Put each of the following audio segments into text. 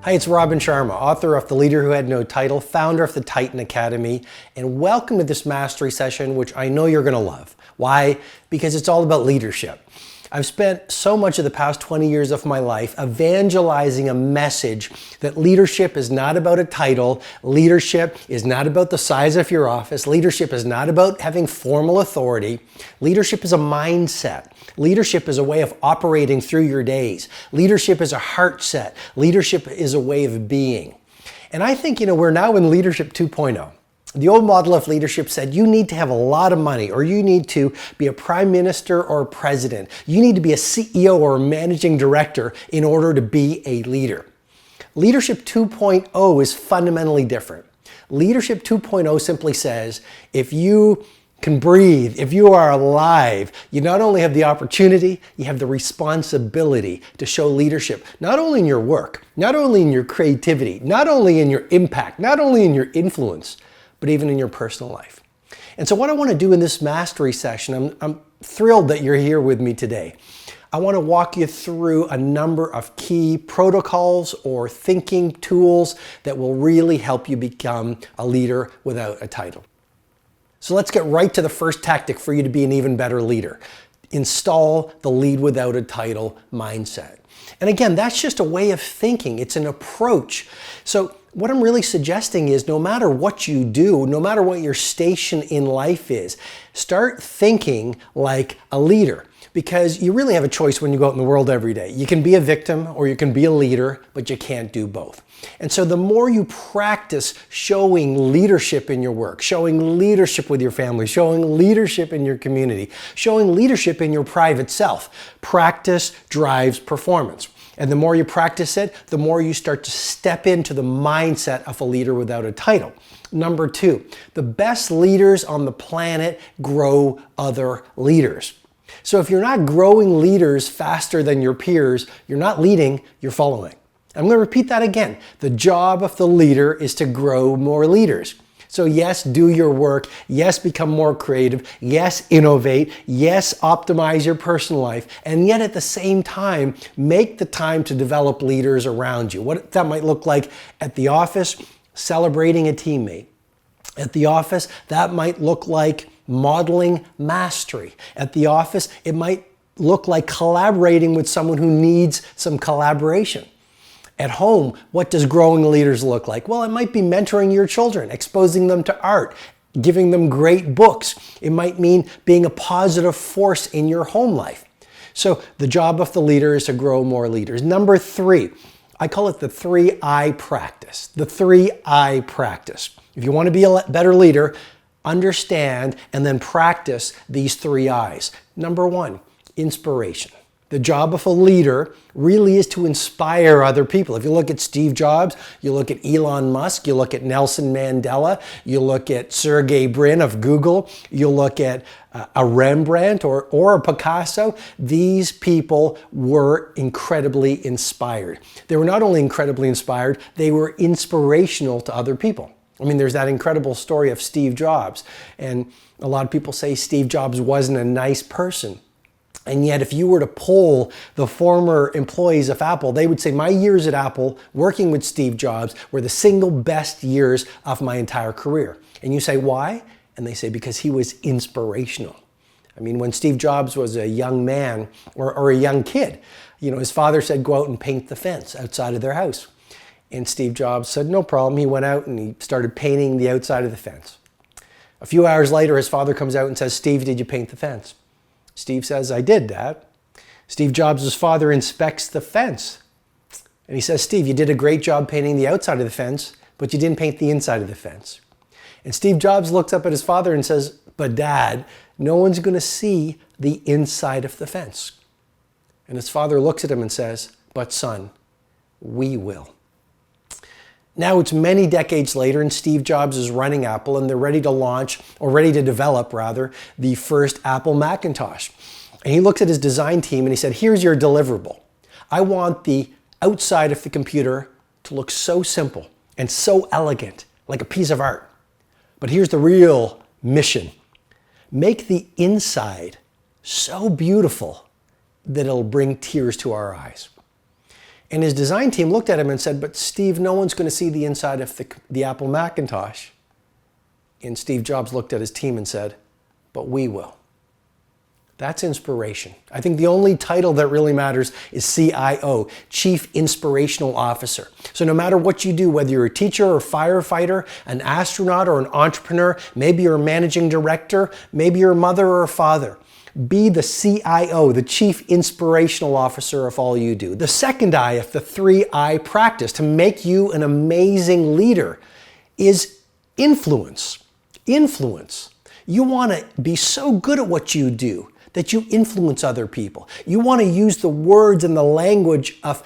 Hi, it's Sharma, author of The Leader Who Had No Title, founder of the Titan Academy, and welcome to this mastery session, which I know you're going to love. Why? Because it's all about leadership. I've spent so much of the past 20 years of my life evangelizing a message that leadership is not about a title, leadership is not about the size of your office, leadership is not about having formal authority, leadership is a mindset. Leadership is a way of operating through your days. Leadership is a heart set. Leadership is a way of being. And I think, we're now in Leadership 2.0. The old model of leadership said you need to have a lot of money, or you need to be a prime minister or a president. You need to be a CEO or a managing director in order to be a leader. Leadership 2.0 is fundamentally different. Leadership 2.0 simply says, if you can breathe, if you are alive, you not only have the opportunity, you have the responsibility to show leadership, not only in your work, not only in your creativity, not only in your impact, not only in your influence, but even in your personal life. And so what I want to do in this mastery session, I'm thrilled that you're here with me today. I want to walk you through a number of key protocols or thinking tools that will really help you become a leader without a title. So let's get right to the first tactic for you to be an even better leader. Install the lead without a title mindset. And again, that's just a way of thinking. It's an approach. So what I'm really suggesting is no matter what you do, no matter what your station in life is, start thinking like a leader. Because you really have a choice when you go out in the world every day. You can be a victim or you can be a leader, but you can't do both. And so the more you practice showing leadership in your work, showing leadership with your family, showing leadership in your community, showing leadership in your private self, practice drives performance. And the more you practice it, the more you start to step into the mindset of a leader without a title. Number 2, the best leaders on the planet grow other leaders. So if you're not growing leaders faster than your peers, you're not leading, you're following. I'm going to repeat that again. The job of the leader is to grow more leaders. So yes, do your work. Yes, become more creative. Yes, innovate. Yes, optimize your personal life. And yet at the same time, make the time to develop leaders around you. What that might look like at the office, celebrating a teammate. At the office, that might look like modeling mastery. At the office, it might look like collaborating with someone who needs some collaboration. At home, what does growing leaders look like? Well, it might be mentoring your children, exposing them to art, giving them great books. It might mean being a positive force in your home life. So the job of the leader is to grow more leaders. Number 3, I call it the 3I practice. The 3I practice. If you want to be a better leader, understand and then practice these 3 I's. Number 1, inspiration. The job of a leader really is to inspire other people. If you look at Steve Jobs, you look at Elon Musk, you look at Nelson Mandela, you look at Sergey Brin of Google, you look at a Rembrandt or a Picasso, these people were incredibly inspired. They were not only incredibly inspired, they were inspirational to other people. I mean, there's that incredible story of Steve Jobs, and a lot of people say Steve Jobs wasn't a nice person. And yet, if you were to poll the former employees of Apple, they would say my years at Apple working with Steve Jobs were the single best years of my entire career. And you say, why? And they say, because he was inspirational. I mean, when Steve Jobs was a young man or a young kid, his father said, go out and paint the fence outside of their house. And Steve Jobs said, no problem. He went out and he started painting the outside of the fence. A few hours later, his father comes out and says, Steve, did you paint the fence? Steve says, I did, Dad. Steve Jobs' father inspects the fence. And he says, Steve, you did a great job painting the outside of the fence, but you didn't paint the inside of the fence. And Steve Jobs looks up at his father and says, but Dad, no one's going to see the inside of the fence. And his father looks at him and says, but son, we will. Now it's many decades later and Steve Jobs is running Apple and they're ready to launch, or ready to develop rather, the first Apple Macintosh. And he looks at his design team and he said, here's your deliverable. I want the outside of the computer to look so simple and so elegant, like a piece of art. But here's the real mission. Make the inside so beautiful that it'll bring tears to our eyes. And his design team looked at him and said, but Steve, no one's going to see the inside of the Apple Macintosh. And Steve Jobs looked at his team and said, but we will. That's inspiration. I think the only title that really matters is CIO, Chief Inspirational Officer. So no matter what you do, whether you're a teacher or firefighter, an astronaut or an entrepreneur, maybe you're a managing director, maybe you're a mother or a father, be the CIO, the Chief Inspirational Officer of all you do. The second I of the 3I practice to make you an amazing leader is influence. Influence. You want to be so good at what you do that you influence other people. You want to use the words and the language of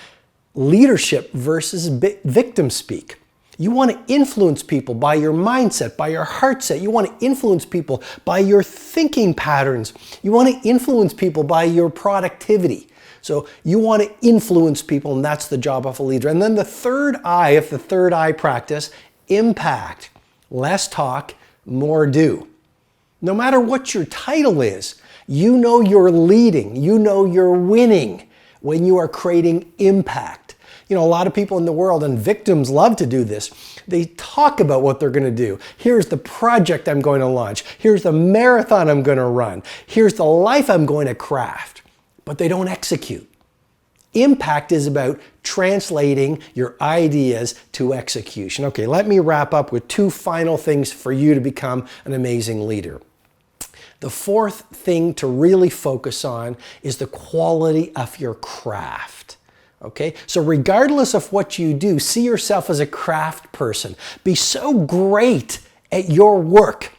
leadership versus victim speak. You want to influence people by your mindset, by your heart set. You want to influence people by your thinking patterns. You want to influence people by your productivity. So you want to influence people, and that's the job of a leader. And then the third I of the 3I practice, impact. Less talk, more do. No matter what your title is, you know you're leading, you know you're winning when you are creating impact. You know, a lot of people in the world, and victims love to do this, they talk about what they're going to do. Here's the project I'm going to launch. Here's the marathon I'm going to run. Here's the life I'm going to craft. But they don't execute. Impact is about translating your ideas to execution. Okay, let me wrap up with 2 final things for you to become an amazing leader. The fourth thing to really focus on is the quality of your craft. Okay, so regardless of what you do, see yourself as a craft person. Be so great at your work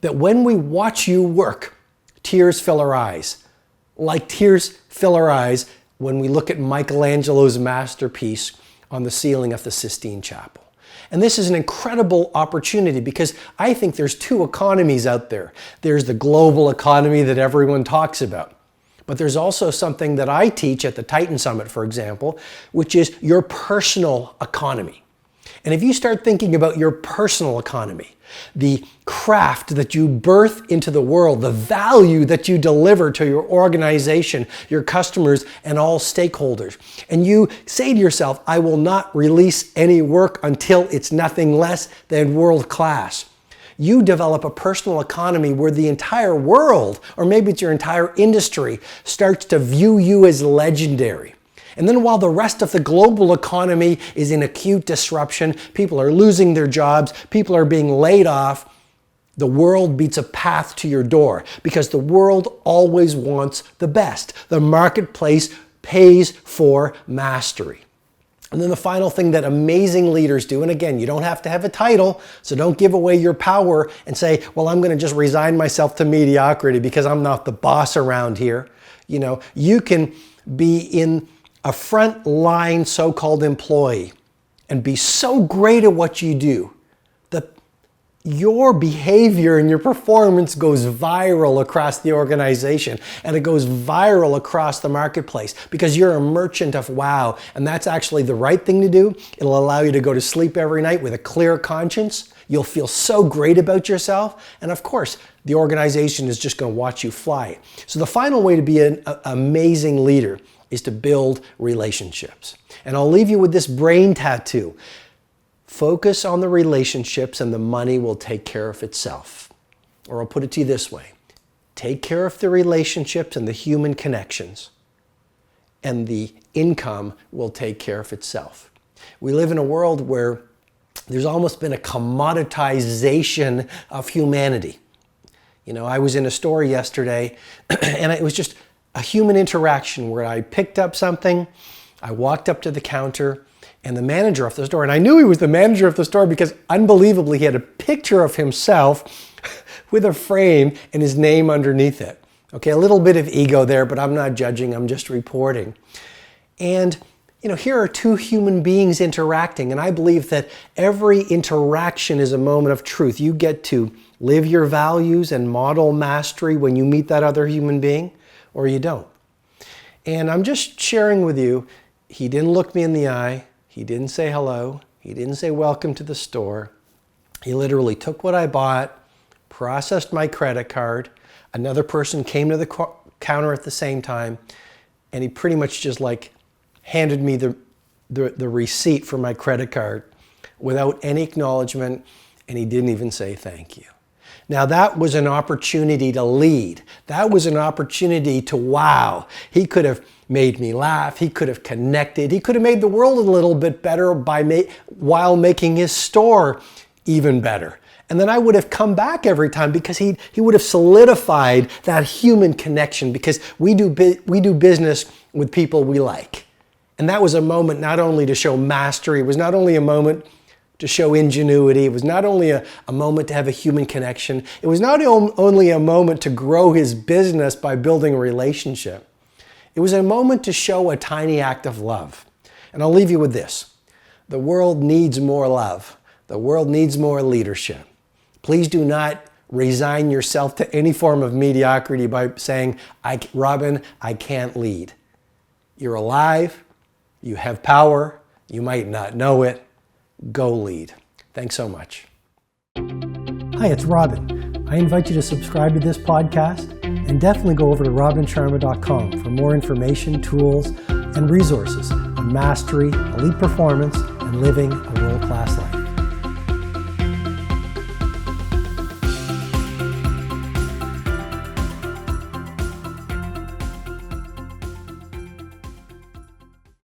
that when we watch you work, tears fill our eyes. Like tears fill our eyes when we look at Michelangelo's masterpiece on the ceiling of the Sistine Chapel. And this is an incredible opportunity because I think there's 2 economies out there. There's the global economy that everyone talks about. But there's also something that I teach at the Titan Summit, for example, which is your personal economy. And if you start thinking about your personal economy, the craft that you birth into the world, the value that you deliver to your organization, your customers, and all stakeholders, and you say to yourself, I will not release any work until it's nothing less than world class. You develop a personal economy where the entire world, or maybe it's your entire industry, starts to view you as legendary. And then while the rest of the global economy is in acute disruption, people are losing their jobs, people are being laid off, the world beats a path to your door because the world always wants the best. The marketplace pays for mastery. And then the final thing that amazing leaders do, and again, you don't have to have a title, so don't give away your power and say, well, I'm going to just resign myself to mediocrity because I'm not the boss around here. You know, you can be in a front-line so-called employee and be so great at what you do that your behavior and your performance goes viral across the organization and it goes viral across the marketplace because you're a merchant of wow, and that's actually the right thing to do. It'll allow you to go to sleep every night with a clear conscience. You'll feel so great about yourself, and of course, the organization is just going to watch you fly. So the final way to be an amazing leader is to build relationships. And I'll leave you with this brain tattoo. Focus on the relationships and the money will take care of itself. Or I'll put it to you this way. Take care of the relationships and the human connections, and the income will take care of itself. We live in a world where there's almost been a commoditization of humanity. You know, I was in a store yesterday and it was just a human interaction where I picked up something, I walked up to the counter, and the manager of the store, and I knew he was the manager of the store because unbelievably he had a picture of himself with a frame and his name underneath it. Okay, a little bit of ego there, but I'm not judging, I'm just reporting. And you know, here are 2 human beings interacting, and I believe that every interaction is a moment of truth. You get to live your values and model mastery when you meet that other human being, or you don't. And I'm just sharing with you, he didn't look me in the eye, he didn't say hello, he didn't say welcome to the store. He literally took what I bought, processed my credit card, another person came to the counter at the same time, and he pretty much just like handed me the the receipt for my credit card without any acknowledgement, and he didn't even say thank you. Now that was an opportunity to lead. That was an opportunity to wow. He could have made me laugh. He could have connected. He could have made the world a little bit better while making his store even better. And then I would have come back every time because he would have solidified that human connection, because we do business with people we like. And that was a moment not only to show mastery, it was not only a moment to show ingenuity, it was not only a moment to have a human connection, it was not only a moment to grow his business by building a relationship. It was a moment to show a tiny act of love. And I'll leave you with this. The world needs more love. The world needs more leadership. Please do not resign yourself to any form of mediocrity by saying, Robin, I can't lead. You're alive. You have power. You might not know it. Go lead. Thanks so much. Hi, it's Robin. I invite you to subscribe to this podcast and definitely go over to robinsharma.com for more information, tools, and resources on mastery, elite performance, and living a world-class life.